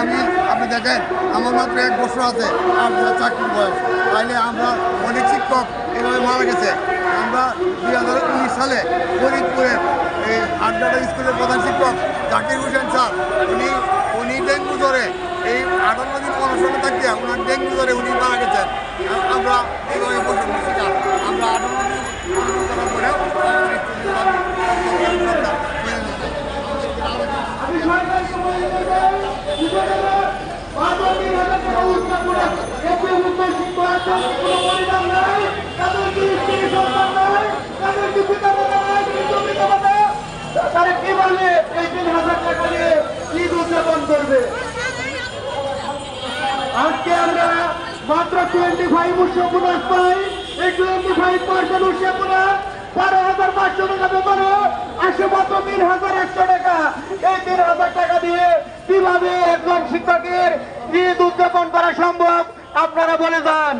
আমি আপনি দেখেন আমার মাত্র 1 বছর আছে আর চাকরির বয়স, তাইলে আমরা অনেক শিক্ষক এভাবে মারা গেছে। আমরা 2019 সালে ফরিদপুরের এই আড্ডাটা স্কুলের প্রধান শিক্ষক জাকির হোসেন স্যার, উনি ডেঙ্গু জ্বরে এই 58 দিন অনশনে থাকিয়া ওনার ডেঙ্গু জ্বরে উনি মারা গেছেন। আমরা এইভাবে বৈষম্য শিকার। আমরা 58 দিন অনশন করার পরেও আমাদের তারা কিভাবে এই 3,000 টাকা দিয়ে ঈদ উদযাপন করবে? আজকে আমরা মাত্র 25 উৎসব বোনাস পাই। এই 25% উৎসব বোনাস 12,500 টাকা বেতনে আসে মাত্র 3,100 টাকা। এই 3,000 টাকা দিয়ে কিভাবে একজন শিক্ষকের ঈদ উদযাপন করা সম্ভব আপনারা বলে যান।